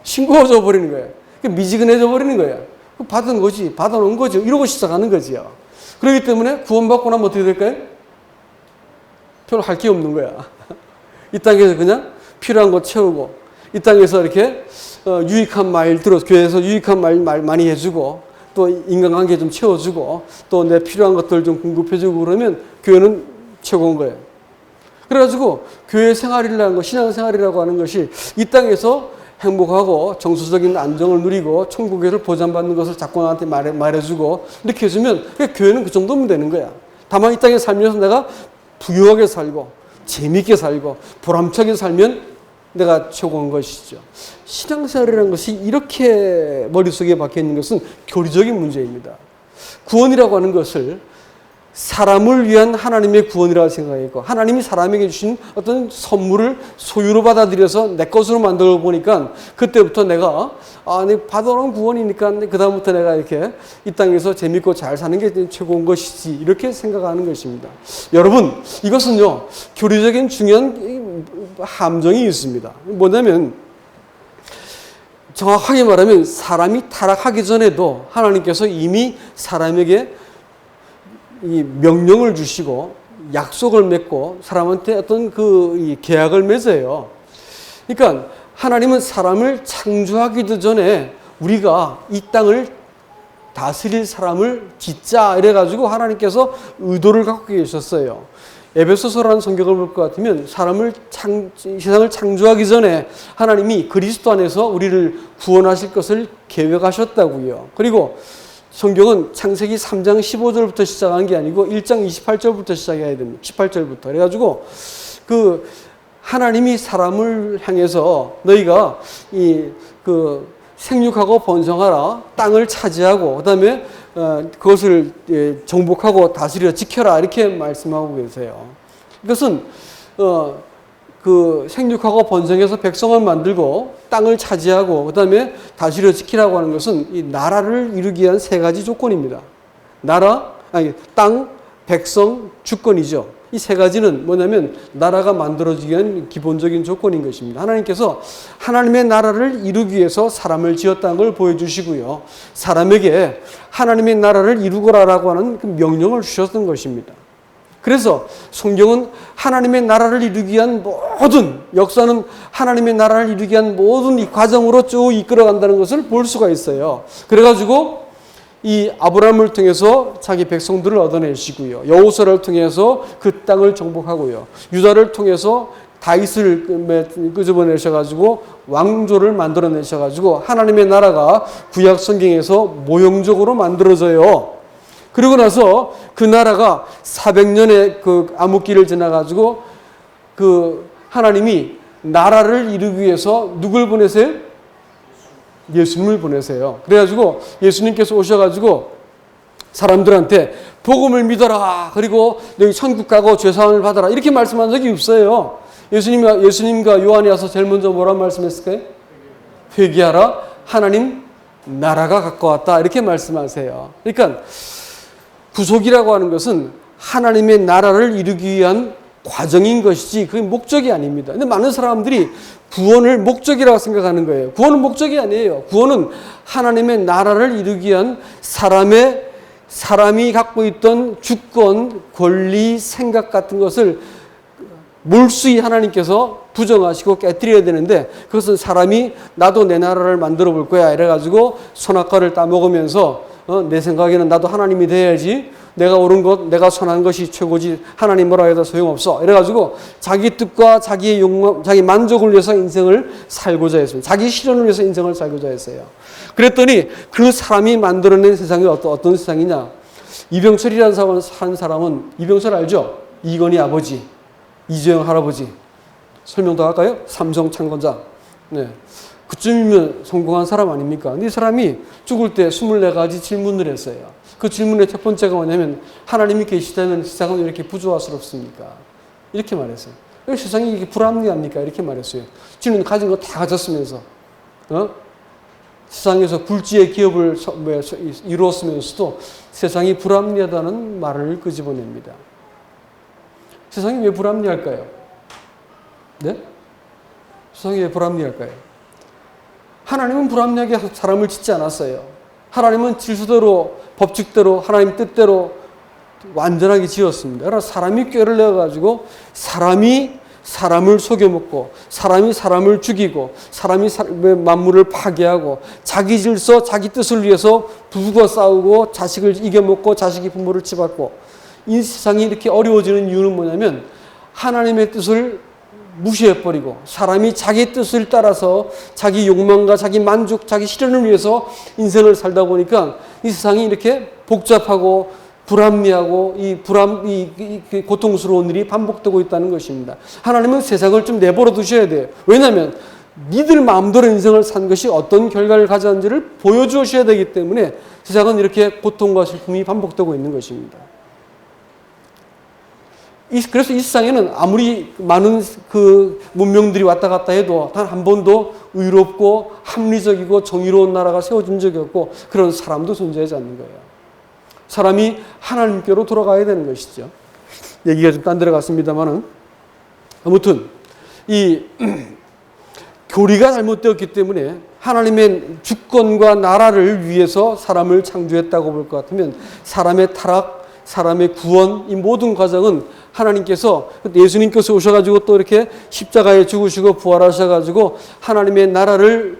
신고져 버리는 거예요. 미지근해져 버리는 거예요. 받은 거지, 받아놓은 거지, 이러고 시작하는 거지요. 그렇기 때문에 구원받고 나면 어떻게 될까요? 별로 할 게 없는 거야. 이 땅에서 그냥 필요한 거 채우고, 이 땅에서 이렇게 유익한 말 교회에서 유익한 말 많이 해주고, 또 인간관계 좀 채워주고, 또 내 필요한 것들 좀 공급해주고 그러면 교회는 최고인 거예요. 그래가지고 교회 생활이라는 것, 신앙생활이라고 하는 것이 이 땅에서 행복하고 정서적인 안정을 누리고 천국에서 보장받는 것을 자꾸 나한테 말해주고 이렇게 해주면 교회는 그 정도면 되는 거야. 다만 이 땅에 살면서 내가 부유하게 살고 재미있게 살고 보람차게 살면 내가 최고인 것이죠. 신앙생활이라는 것이 이렇게 머릿속에 박혀있는 것은 교리적인 문제입니다. 구원이라고 하는 것을 사람을 위한 하나님의 구원이라고 생각했고, 하나님이 사람에게 주신 어떤 선물을 소유로 받아들여서 내 것으로 만들어 보니까 그때부터 내가 내가 받아놓은 구원이니까 그다음부터 내가 이렇게 이 땅에서 재밌고 잘 사는 게 최고인 것이지, 이렇게 생각하는 것입니다. 여러분, 이것은요 교리적인 중요한 함정이 있습니다. 뭐냐면 정확하게 말하면 사람이 타락하기 전에도 하나님께서 이미 사람에게 이 명령을 주시고 약속을 맺고 사람한테 어떤 이 계약을 맺어요. 그러니까 하나님은 사람을 창조하기도 전에 우리가 이 땅을 다스릴 사람을 짓자 이래가지고 하나님께서 의도를 갖고 계셨어요. 에베소서라는 성경을 볼 것 같으면 세상을 창조하기 전에 하나님이 그리스도 안에서 우리를 구원하실 것을 계획하셨다고요. 그리고 성경은 창세기 3장 15절부터 시작한 게 아니고 1장 28절부터 시작해야 됩니다. 18절부터. 그래가지고 하나님이 사람을 향해서 너희가 생육하고 번성하라, 땅을 차지하고 그다음에 그것을 정복하고 다스려 지켜라 이렇게 말씀하고 계세요. 이것은 생육하고 번성해서 백성을 만들고 땅을 차지하고 그다음에 다스려 지키라고 하는 것은 이 나라를 이루기 위한 세 가지 조건입니다. 땅, 백성, 주권이죠. 이 세 가지는 뭐냐면 나라가 만들어지기 위한 기본적인 조건인 것입니다. 하나님께서 하나님의 나라를 이루기 위해서 사람을 지었다는 걸 보여주시고요. 사람에게 하나님의 나라를 이루거라라고 하는 그 명령을 주셨던 것입니다. 그래서 성경은 하나님의 나라를 이루기 위한 모든 역사는 하나님의 나라를 이루기 위한 모든 이 과정으로 쭉 이끌어간다는 것을 볼 수가 있어요. 그래가지고 이 아브라함을 통해서 자기 백성들을 얻어내시고요. 여호수아를 통해서 그 땅을 정복하고요. 유다를 통해서 다윗을 끄집어내셔가지고 왕조를 만들어내셔가지고 하나님의 나라가 구약 성경에서 모형적으로 만들어져요. 그리고 나서 그 나라가 400년의 그 암흑기를 지나가지고 하나님이 나라를 이루기 위해서 누굴 보내세요? 예수님을 보내세요. 그래가지고 예수님께서 오셔가지고 사람들한테 복음을 믿어라. 그리고 너희 천국 가고 죄사함을 받아라. 이렇게 말씀한 적이 없어요. 예수님과 요한이 와서 제일 먼저 뭐라 말씀했을까요? 회개하라. 하나님 나라가 가까웠다. 이렇게 말씀하세요. 그러니까 구속이라고 하는 것은 하나님의 나라를 이루기 위한 과정인 것이지 그게 목적이 아닙니다. 근데 많은 사람들이 구원을 목적이라고 생각하는 거예요. 구원은 목적이 아니에요. 구원은 하나님의 나라를 이루기 위한 사람이 갖고 있던 주권, 권리, 생각 같은 것을 몰수히 하나님께서 부정하시고 깨뜨려야 되는데 그것은 사람이 나도 내 나라를 만들어 볼 거야 이래가지고 선악과를 따먹으면서 내 생각에는 나도 하나님이 돼야지, 내가 옳은 것, 내가 선한 것이 최고지, 하나님 뭐라 해도 소용없어 이래가지고 자기 뜻과 자기의 욕망, 자기 만족을 위해서 인생을 살고자 했습니다. 자기 실현을 위해서 인생을 살고자 했어요. 그랬더니 그 사람이 만들어낸 세상이 어떤 세상이냐, 이병철이라는 사람은 이병철 알죠? 이건희 아버지, 이재용 할아버지. 설명 더 할까요? 삼성 창건자. 네. 그쯤이면 성공한 사람 아닙니까? 근데 이 사람이 죽을 때 24가지 질문을 했어요. 그 질문의 첫 번째가 뭐냐면 하나님이 계시다면 세상은 왜 이렇게 부조화스럽습니까? 이렇게 말했어요. 왜 세상이 이렇게 불합리합니까? 이렇게 말했어요. 지금 가진 거 다 가졌으면서 세상에서 굴지의 기업을 이루었으면서도 세상이 불합리하다는 말을 끄집어냅니다. 세상이 왜 불합리할까요? 네? 세상이 왜 불합리할까요? 하나님은 불합리하게 사람을 짓지 않았어요. 하나님은 질서대로, 법칙대로, 하나님 뜻대로 완전하게 지었습니다. 그러나 사람이 꾀를 내어가지고 사람이 사람을 속여먹고 사람이 사람을 죽이고 사람이 만물을 파괴하고 자기 질서, 자기 뜻을 위해서 부부가 싸우고 자식을 이겨먹고 자식이 부모를 치받고 이 세상이 이렇게 어려워지는 이유는 뭐냐면 하나님의 뜻을 무시해버리고 사람이 자기 뜻을 따라서 자기 욕망과 자기 만족, 자기 실현을 위해서 인생을 살다 보니까 이 세상이 이렇게 복잡하고 불합리하고 이 고통스러운 일이 반복되고 있다는 것입니다. 하나님은 세상을 좀 내버려 두셔야 돼요. 왜냐하면 니들 마음대로 인생을 산 것이 어떤 결과를 가져왔는지를 보여주셔야 되기 때문에 세상은 이렇게 고통과 슬픔이 반복되고 있는 것입니다. 그래서 이 세상에는 아무리 많은 그 문명들이 왔다 갔다 해도 단 한 번도 의롭고 합리적이고 정의로운 나라가 세워진 적이 없고 그런 사람도 존재하지 않는 거예요. 사람이 하나님께로 돌아가야 되는 것이죠. 얘기가 좀 딴 데로 갔습니다만은 아무튼 이 교리가 잘못되었기 때문에 하나님의 주권과 나라를 위해서 사람을 창조했다고 볼 것 같으면 사람의 타락, 사람의 구원, 이 모든 과정은 하나님께서 예수님께서 오셔가지고 또 이렇게 십자가에 죽으시고 부활하셔가지고 하나님의 나라를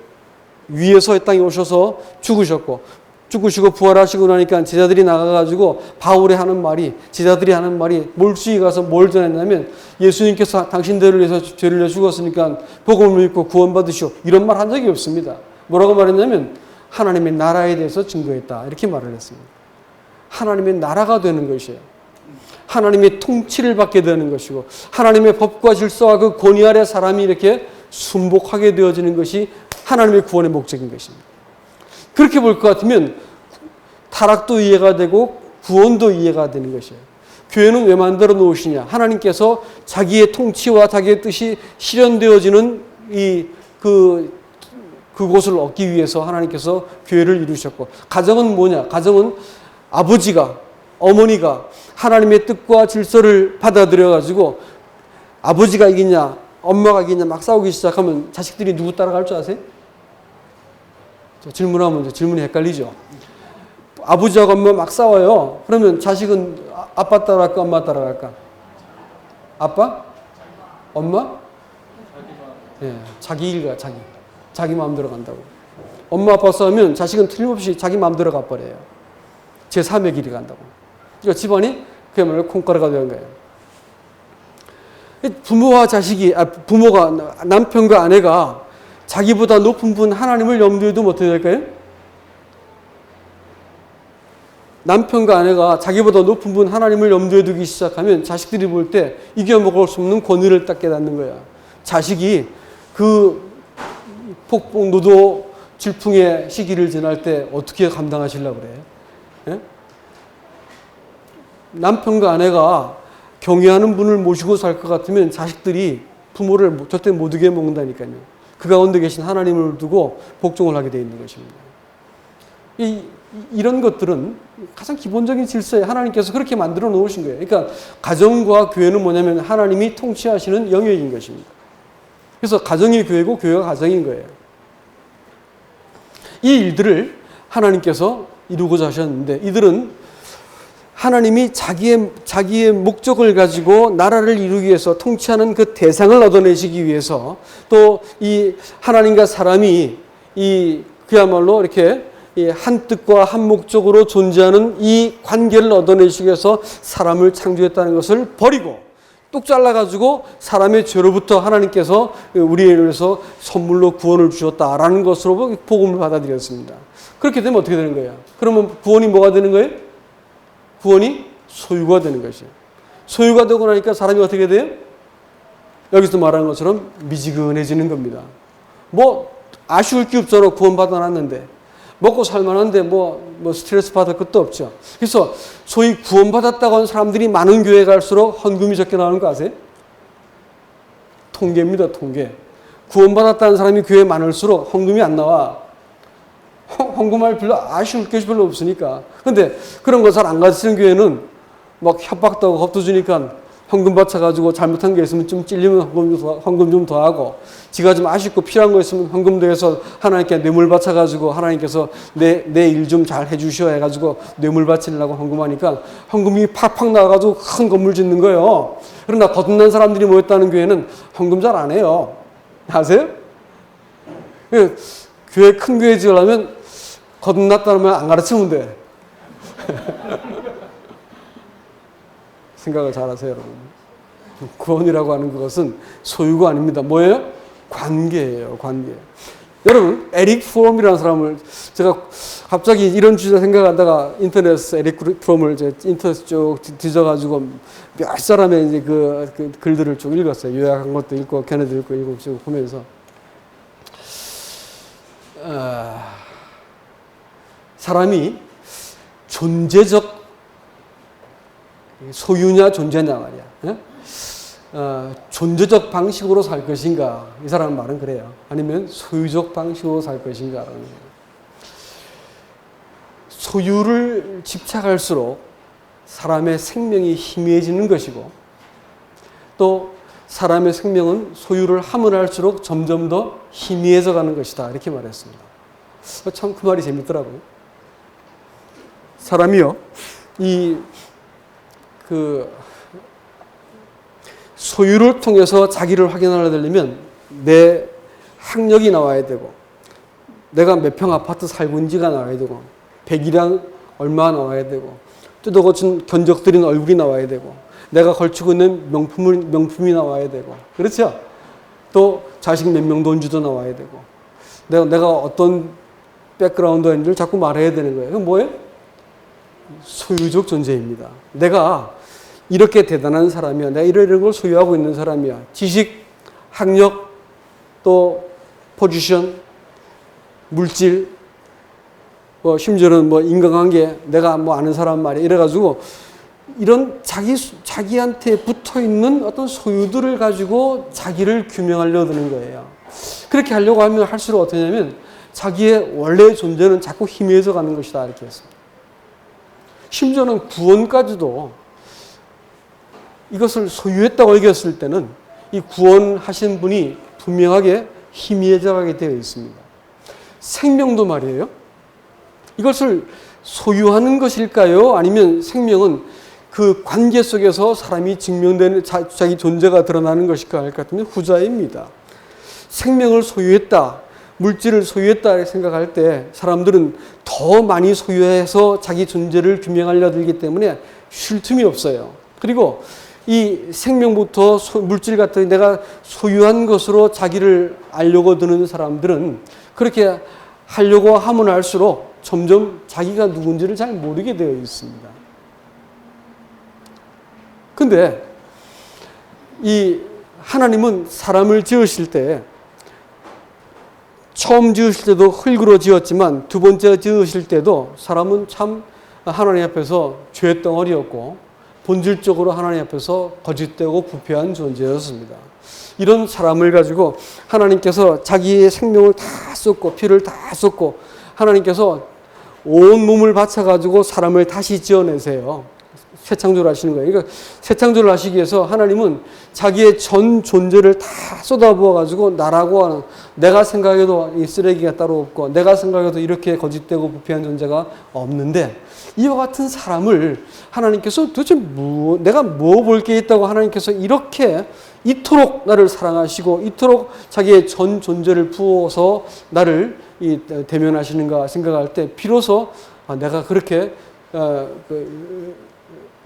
위해서 이 땅에 오셔서 죽으시고 부활하시고 나니까 제자들이 나가가지고 제자들이 하는 말이 몰수히 가서 뭘 전했냐면 예수님께서 당신들을 위해서 죄를 위해 죽었으니까 복음을 믿고 구원받으시오. 이런 말 한 적이 없습니다. 뭐라고 말했냐면 하나님의 나라에 대해서 증거했다. 이렇게 말을 했습니다. 하나님의 나라가 되는 것이에요. 하나님의 통치를 받게 되는 것이고 하나님의 법과 질서와 그 권위 아래 사람이 이렇게 순복하게 되어지는 것이 하나님의 구원의 목적인 것입니다. 그렇게 볼 것 같으면 타락도 이해가 되고 구원도 이해가 되는 것이에요. 교회는 왜 만들어 놓으시냐? 하나님께서 자기의 통치와 자기의 뜻이 실현되어지는 그곳을 얻기 위해서 하나님께서 교회를 이루셨고 가정은 뭐냐? 가정은 아버지가 어머니가 하나님의 뜻과 질서를 받아들여가지고 아버지가 이기냐 엄마가 이기냐 막 싸우기 시작하면 자식들이 누구 따라갈 줄 아세요? 질문하면 질문이 헷갈리죠. 아버지하고 엄마 막 싸워요. 그러면 자식은 아빠 따라갈까 엄마 따라갈까? 아빠? 엄마? 예, 자기 일가 자기 마음대로 간다고. 엄마 아빠 싸우면 자식은 틀림없이 자기 마음대로 가버려요. 제3의 길이 간다고. 그러니까 집안이 그야말로 콩가루가 되는 거예요. 부모가 남편과 아내가 자기보다 높은 분 하나님을 염두에 두면 어떻게 될까요? 남편과 아내가 자기보다 높은 분 하나님을 염두에 두기 시작하면 자식들이 볼 때 이겨먹을 수 없는 권위를 딱 깨닫는 거야. 자식이 그 폭풍 노도 질풍의 시기를 지날 때 어떻게 감당하시려고 그래요? 예? 남편과 아내가 경외하는 분을 모시고 살 것 같으면 자식들이 부모를 절대 못 이겨 먹는다니까요. 그 가운데 계신 하나님을 두고 복종을 하게 되어 있는 것입니다. 이런 것들은 가장 기본적인 질서에 하나님께서 그렇게 만들어 놓으신 거예요. 그러니까 가정과 교회는 뭐냐면 하나님이 통치하시는 영역인 것입니다. 그래서 가정이 교회고 교회가 가정인 거예요. 이 일들을 하나님께서 이루고자 하셨는데 이들은 하나님이 자기의 목적을 가지고 나라를 이루기 위해서 통치하는 그 대상을 얻어내시기 위해서 또 이 하나님과 사람이 그야말로 이렇게 한 뜻과 한 목적으로 존재하는 이 관계를 얻어내시기 위해서 사람을 창조했다는 것을 버리고 뚝 잘라가지고 사람의 죄로부터 하나님께서 우리에 대해서 선물로 구원을 주셨다라는 것으로 복음을 받아들였습니다. 그렇게 되면 어떻게 되는 거예요? 그러면 구원이 뭐가 되는 거예요? 구원이 소유가 되는 것이에요. 소유가 되고 나니까 사람이 어떻게 돼요? 여기서 말하는 것처럼 미지근해지는 겁니다. 뭐 아쉬울 게 없잖아. 구원 받아놨는데. 먹고 살만한데 뭐 스트레스 받을 것도 없죠. 그래서 소위 구원받았다고 하는 사람들이 많은 교회에 갈수록 헌금이 적게 나오는 거 아세요? 통계입니다. 통계. 구원받았다는 사람이 교회에 많을수록 헌금이 안 나와. 헌금할 별로 아쉬울 게 별로 없으니까. 근데 그런 거 잘 안 가르치는 교회는 막 협박도 하고 겁도 주니까 헌금 바쳐가지고 잘못한 게 있으면 좀 찔리면 헌금 좀 더 하고, 지가 좀 아쉽고 필요한 거 있으면 헌금 더해서 하나님께 뇌물 바쳐가지고 하나님께서 내 일 좀 잘 해주셔 해가지고 뇌물 바치려고 헌금하니까 헌금이 팍팍 나와가지고 큰 건물 짓는 거예요. 그러나 거듭난 사람들이 모였다는 교회는 헌금 잘 안 해요. 아세요? 교회 큰 교회 지으려면 거듭났다는 말 안 가르치면 돼. 생각을 잘 하세요, 여러분. 구원이라고 하는 그것은 소유가 아닙니다. 뭐예요? 관계예요, 관계. 여러분, 에릭 프롬이라는 사람을 제가 갑자기 이런 주제 생각하다가 인터넷에 에릭 프롬을 이제 인터넷 쭉 뒤져가지고 몇 사람의 이제 그 글들을 쭉 읽었어요. 요약한 것도 읽고, 걔네도 읽고 쭉 보면서. 사람이 존재적 소유냐 존재냐 말이야. 존재적 방식으로 살 것인가? 이 사람 말은 그래요. 아니면 소유적 방식으로 살 것인가라는 거예요. 소유를 집착할수록 사람의 생명이 희미해지는 것이고, 또 사람의 생명은 소유를 함을 할수록 점점 더 희미해져 가는 것이다. 이렇게 말했습니다. 참 그 말이 재밌더라고요. 사람이요, 소유를 통해서 자기를 확인하려면 내 학력이 나와야 되고, 내가 몇 평 아파트 살고 있는지가 나와야 되고, 백이랑 얼마 나와야 되고, 뜯어고친 견적들인 얼굴이 나와야 되고, 내가 걸치고 있는 명품이 나와야 되고, 그렇죠? 또 자식 몇 명 돈주도 나와야 되고, 내가 어떤 백그라운드인지를 자꾸 말해야 되는 거예요. 그건 뭐예요? 소유적 존재입니다. 내가 이렇게 대단한 사람이야. 내가 이런 걸 소유하고 있는 사람이야. 지식, 학력, 또 포지션, 물질, 심지어는 인간관계, 내가 아는 사람 말이야. 이래가지고 이런 자기한테 붙어 있는 어떤 소유들을 가지고 자기를 규명하려고 드는 거예요. 그렇게 하려고 하면 할수록 어떻게 하냐면 자기의 원래의 존재는 자꾸 희미해져 가는 것이다. 이렇게 했습니다. 심지어는 구원까지도 이것을 소유했다고 여겼을 때는 이 구원하신 분이 분명하게 희미해져 가게 되어 있습니다. 생명도 말이에요. 이것을 소유하는 것일까요? 아니면 생명은 그 관계 속에서 사람이 증명되는 자기 존재가 드러나는 것일까 할 것 같으면 후자입니다. 생명을 소유했다, 물질을 소유했다 생각할 때 사람들은 더 많이 소유해서 자기 존재를 규명하려 들기 때문에 쉴 틈이 없어요. 그리고 이 생명부터 물질 같은 내가 소유한 것으로 자기를 알려고 드는 사람들은 그렇게 하려고 하면 할수록 점점 자기가 누군지를 잘 모르게 되어 있습니다. 근데 이 하나님은 사람을 지으실 때 처음 지으실 때도 흙으로 지었지만 두 번째 지으실 때도 사람은 참 하나님 앞에서 죄 덩어리였고 본질적으로 하나님 앞에서 거짓되고 부패한 존재였습니다. 이런 사람을 가지고 하나님께서 자기의 생명을 다 쏟고 피를 다 쏟고 하나님께서 온 몸을 바쳐가지고 사람을 다시 지어내세요. 새 창조를 하시는 거예요. 그러니까 새 창조를 하시기 위해서 하나님은 자기의 전 존재를 다 쏟아부어가지고 나라고 하는, 내가 생각해도 이 쓰레기가 따로 없고 내가 생각해도 이렇게 거짓되고 부패한 존재가 없는데 이와 같은 사람을 하나님께서 도대체 내가 뭐 볼 게 있다고 하나님께서 이렇게 이토록 나를 사랑하시고 이토록 자기의 전 존재를 부어서 나를 대면하시는가 생각할 때 비로소 내가 그렇게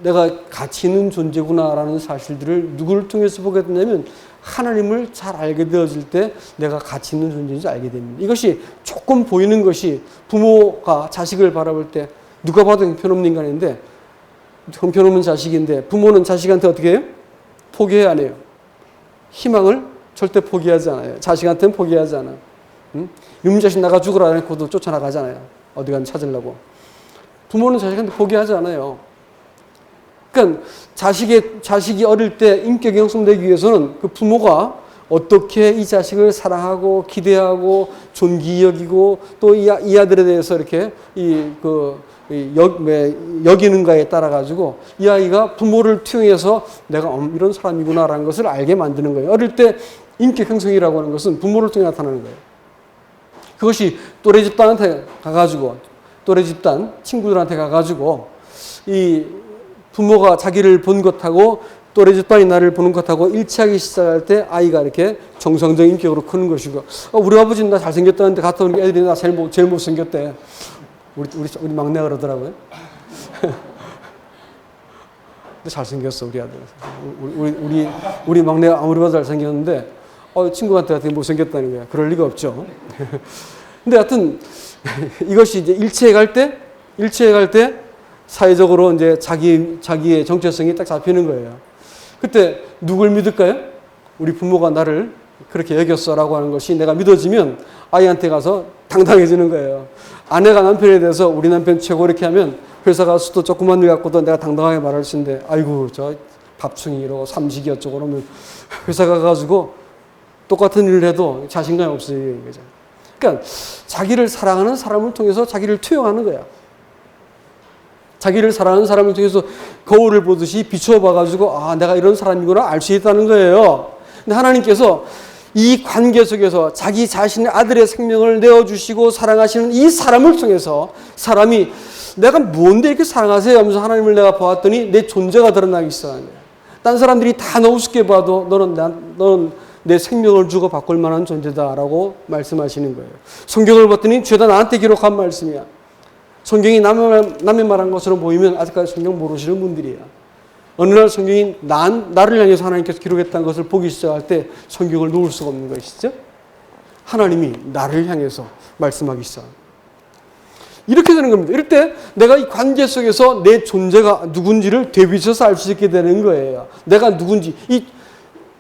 내가 가치 있는 존재구나라는 사실들을 누구를 통해서 보게 되냐면 하나님을 잘 알게 되어질 때 내가 가치 있는 존재인지 알게 됩니다. 이것이 조금 보이는 것이 부모가 자식을 바라볼 때 누가 봐도 형편없는 인간인데 형편없는 자식인데 부모는 자식한테 어떻게 해요? 포기해야 안 해요. 희망을 절대 포기하지 않아요. 자식한테는 포기하지 않아요. 이놈 자식 나가 죽으라 해놓고도 쫓아나가잖아요. 어디 가면 찾으려고. 부모는 자식한테 포기하지 않아요. 그러니까 자식이 어릴 때 인격이 형성되기 위해서는 그 부모가 어떻게 이 자식을 사랑하고 기대하고 존귀 여기고 또 이 아들에 대해서 이렇게 여기는가에 따라 가지고 이 아이가 부모를 투영해서 내가 이런 사람이구나라는 것을 알게 만드는 거예요. 어릴 때 인격 형성이라고 하는 것은 부모를 통해 나타나는 거예요. 그것이 또래 집단한테 가가지고 또래 집단 친구들한테 가가지고 이 부모가 자기를 본 것하고 또래 집단이 나를 보는 것하고 일치하기 시작할 때 아이가 이렇게 정상적인 인격으로 크는 것이고 우리 아버지는 나 잘생겼다는데 갔다 오는 애들이 나 제일 못생겼대. 우리 막내가 그러더라고요. 근데 잘생겼어 우리 아들. 우리 막내가 아무리 봐도 잘생겼는데 친구한테 어떻게 못생겼다는 거야. 그럴 리가 없죠. 근데 하여튼 이것이 이제 일치해 갈 때 사회적으로 이제 자기의 정체성이 딱 잡히는 거예요. 그때 누굴 믿을까요? 우리 부모가 나를 그렇게 여겼어라고 하는 것이 내가 믿어지면 아이한테 가서 당당해지는 거예요. 아내가 남편에 대해서 우리 남편 최고 이렇게 하면 회사 가서도 조그만 일 갖고도 내가 당당하게 말할 수 있는데 아이고 저 밥충이 이러고 삼식이 어쩌고 그러면 회사 가가지고 똑같은 일을 해도 자신감이 없어지는 거죠. 그러니까 자기를 사랑하는 사람을 통해서 자기를 투영하는 거야. 자기를 사랑하는 사람을 통해서 거울을 보듯이 비추어 봐가지고 내가 이런 사람이구나 알 수 있다는 거예요. 근데 하나님께서 이 관계 속에서 자기 자신의 아들의 생명을 내어주시고 사랑하시는 이 사람을 통해서 사람이 내가 뭔데 이렇게 사랑하세요 하면서 하나님을 내가 보았더니 내 존재가 드러나기 시작하는 거야. 딴 사람들이 다 너 우습게 봐도 너는 내 생명을 주고 바꿀 만한 존재다라고 말씀하시는 거예요. 성경을 봤더니 죄다 나한테 기록한 말씀이야. 성경이 남의 말한 것으로 보이면 아직까지 성경 모르시는 분들이야. 어느 날 성경이 나를 향해서 하나님께서 기록했다는 것을 보기 시작할 때 성경을 놓을 수가 없는 것이죠. 하나님이 나를 향해서 말씀하기 시작합니다. 이렇게 되는 겁니다. 이럴 때 내가 이 관계 속에서 내 존재가 누군지를 되비춰서 알 수 있게 되는 거예요. 내가 누군지 이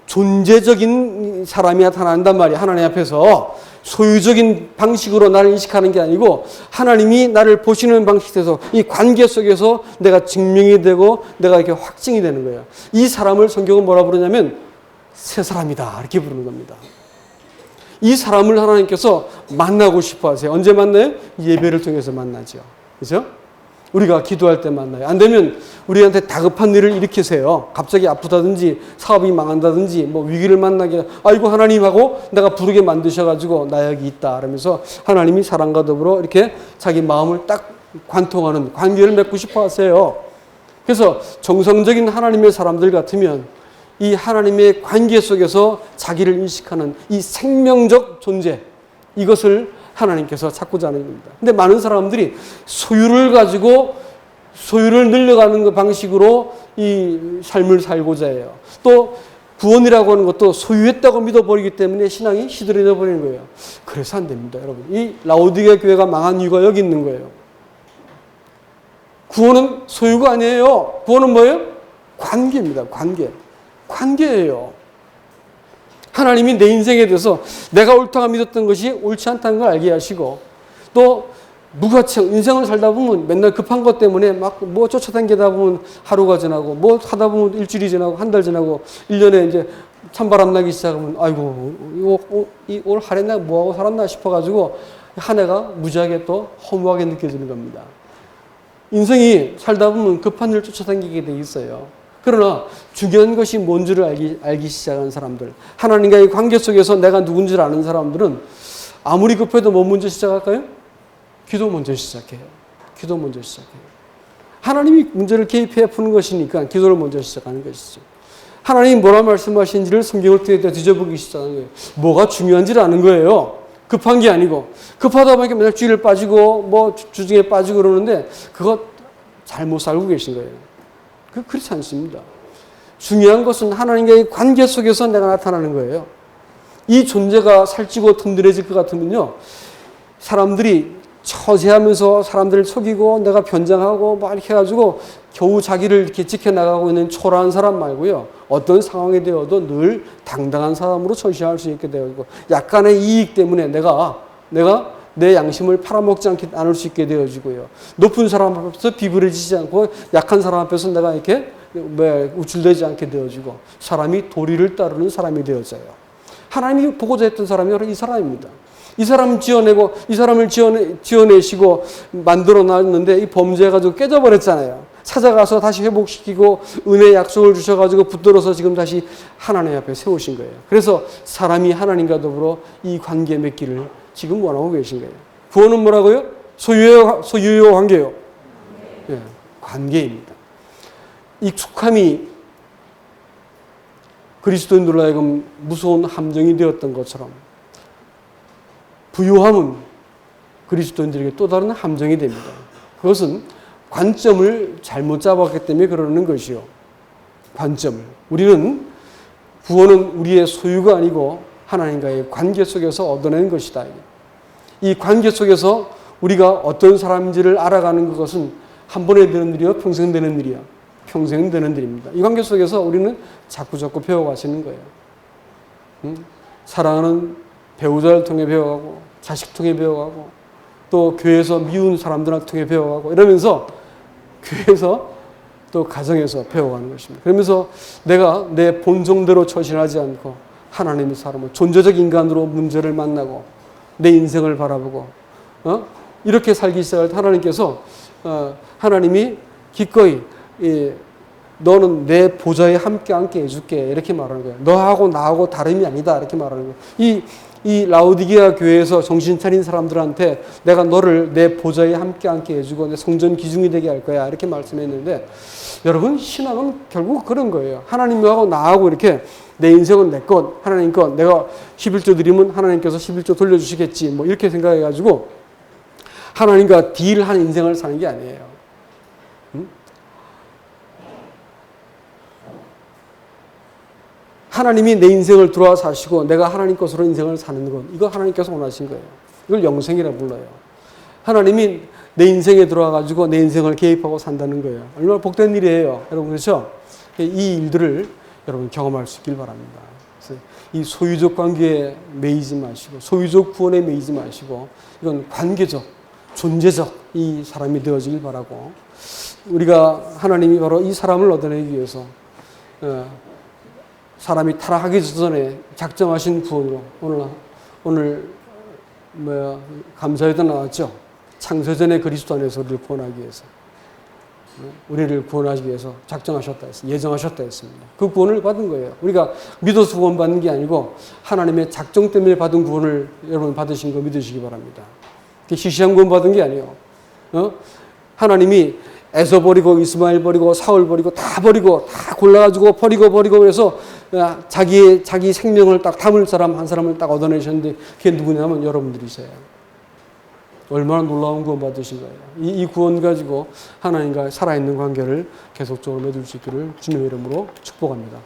존재적인 사람이 나타난단 말이야. 하나님 앞에서 소유적인 방식으로 나를 인식하는 게 아니고 하나님이 나를 보시는 방식에서 이 관계 속에서 내가 증명이 되고 내가 이렇게 확증이 되는 거예요. 이 사람을 성경은 뭐라 부르냐면 새 사람이다 이렇게 부르는 겁니다. 이 사람을 하나님께서 만나고 싶어 하세요. 언제 만나요? 예배를 통해서 만나죠. 그렇죠? 우리가 기도할 때 만나요. 안 되면 우리한테 다급한 일을 일으키세요. 갑자기 아프다든지 사업이 망한다든지 뭐 위기를 만나게 아이고 하나님 하고 내가 부르게 만드셔가지고 나 여기 있다 그러면서 하나님이 사랑과 더불어 이렇게 자기 마음을 딱 관통하는 관계를 맺고 싶어 하세요. 그래서 정상적인 하나님의 사람들 같으면 이 하나님의 관계 속에서 자기를 인식하는 이 생명적 존재 이것을 하나님께서 찾고자 하는 겁니다. 근데 많은 사람들이 소유를 가지고 소유를 늘려가는 그 방식으로 이 삶을 살고자 해요. 또 구원이라고 하는 것도 소유했다고 믿어버리기 때문에 신앙이 시들어져 버리는 거예요. 그래서 안 됩니다, 여러분. 이 라오디게 교회가 망한 이유가 여기 있는 거예요. 구원은 소유가 아니에요. 구원은 뭐예요? 관계입니다. 관계예요. 하나님이 내 인생에 대해서 내가 옳다고 믿었던 것이 옳지 않다는 걸 알게 하시고 또 무가청 인생을 살다 보면 맨날 급한 것 때문에 막 뭐 쫓아다니다 보면 하루가 지나고 뭐 하다 보면 일주일이 지나고 한 달 지나고 1년에 이제 찬바람 나기 시작하면 아이고 올 한 해 내가 뭐하고 살았나 싶어가지고 한 해가 무지하게 또 허무하게 느껴지는 겁니다. 인생이 살다 보면 급한 일 쫓아다니게 돼 있어요. 그러나 중요한 것이 뭔지를 알기 시작한 사람들, 하나님과의 관계 속에서 내가 누군지를 아는 사람들은 아무리 급해도 뭐 먼저 시작할까요? 기도 먼저 시작해요. 하나님이 문제를 개입해 푸는 것이니까 기도를 먼저 시작하는 것이죠. 하나님이 뭐라 말씀하시는지를 성경을 통해 뒤져보기 시작하는 거예요. 뭐가 중요한지를 아는 거예요. 급한 게 아니고 급하다 보니까 맨날 주일에 빠지고 뭐 주중에 빠지고 그러는데 그거 잘못 살고 계신 거예요. 그렇지 않습니다. 중요한 것은 하나님과의 관계 속에서 내가 나타나는 거예요. 이 존재가 살찌고 든든해질 것 같으면요. 사람들이 처세하면서 사람들을 속이고 내가 변장하고 막 이렇게 해가지고 겨우 자기를 이렇게 지켜나가고 있는 초라한 사람 말고요. 어떤 상황에 되어도 늘 당당한 사람으로 처시할 수 있게 되고 약간의 이익 때문에 내가 내 양심을 팔아먹지 않을 수 있게 되어지고요. 높은 사람 앞에서 비브러지지 않고 약한 사람 앞에서 내가 이렇게 우쭐대지 않게 되어지고 사람이 도리를 따르는 사람이 되어져요. 하나님이 보고자 했던 사람이 바로 이 사람입니다. 이 사람을 지어내고 이 사람을 지어내시고 만들어 놨는데 이 범죄해가지고 깨져버렸잖아요. 찾아가서 다시 회복시키고 은혜의 약속을 주셔가지고 붙들어서 지금 다시 하나님 앞에 세우신 거예요. 그래서 사람이 하나님과 더불어 이 관계 맺기를 지금 원하고 계신 거예요. 구원은 뭐라고요? 소유요 관계요? 네, 관계입니다. 익숙함이 그리스도인들로 하여금 무서운 함정이 되었던 것처럼 부요함은 그리스도인들에게 또 다른 함정이 됩니다. 그것은 관점을 잘못 잡았기 때문에 그러는 것이요. 관점을. 우리는 구원은 우리의 소유가 아니고 하나님과의 관계 속에서 얻어내는 것이다. 이 관계 속에서 우리가 어떤 사람인지를 알아가는 것은 한 번에 되는 일이요, 평생 되는 일이야. 평생 되는 일입니다. 이 관계 속에서 우리는 자꾸 배워가시는 거예요. 사랑하는 배우자를 통해 배워가고, 자식 통해 배워가고, 또 교회에서 미운 사람들을 통해 배워가고, 이러면서 교회에서 또 가정에서 배워가는 것입니다. 그러면서 내가 내 본성대로 처신하지 않고 하나님의 사람을 존재적 인간으로 문제를 만나고 내 인생을 바라보고 이렇게 살기 시작할 때 하나님께서 하나님이 기꺼이 너는 내 보좌에 함께 앉게 해줄게 이렇게 말하는 거예요. 너하고 나하고 다름이 아니다 이렇게 말하는 거예요. 이 라오디게아 교회에서 정신 차린 사람들한테 내가 너를 내 보좌에 함께 앉게 해주고 내 성전 기둥이 되게 할 거야 이렇게 말씀했는데 여러분 신앙은 결국 그런 거예요. 하나님하고 나하고 이렇게 내 인생은 내 것, 하나님 것, 내가 11조 드리면 하나님께서 11조 돌려주시겠지 뭐 이렇게 생각해가지고 하나님과 딜하는 인생을 사는 게 아니에요. 하나님이 내 인생을 들어와 사시고 내가 하나님 것으로 인생을 사는 것, 이거 하나님께서 원하신 거예요. 이걸 영생이라 불러요. 하나님이 내 인생에 들어와가지고 내 인생을 개입하고 산다는 거예요. 얼마나 복된 일이에요. 여러분 그렇죠? 이 일들을 여러분 경험할 수 있길 바랍니다. 그래서 이 소유적 관계에 매이지 마시고 소유적 구원에 매이지 마시고 이건 관계적, 존재적 이 사람이 되어지길 바라고 우리가 하나님이 바로 이 사람을 얻어내기 위해서 사람이 타락하기 전에 작정하신 구원으로 오늘 감사에도 나왔죠. 창세전에 그리스도 안에서 우리를 구원하기 위해서 우리를 구원하기 위해서 작정하셨다 했습니다. 예정하셨다 했습니다. 그 구원을 받은 거예요. 우리가 믿어서 구원받는 게 아니고 하나님의 작정 때문에 받은 구원을 여러분 받으신 거 믿으시기 바랍니다. 시시한 구원 받은 게 아니에요. 하나님이 에서 버리고 이스마엘 버리고 사울 버리고 다 골라가지고 버리고 그래서 자기 생명을 딱 담을 사람 한 사람을 딱 얻어내셨는데 그게 누구냐면 여러분들이세요. 얼마나 놀라운 구원 받으신 거예요. 이 구원 가지고 하나님과 살아있는 관계를 계속적으로 맺을 수 있기를 주님의 이름으로 축복합니다.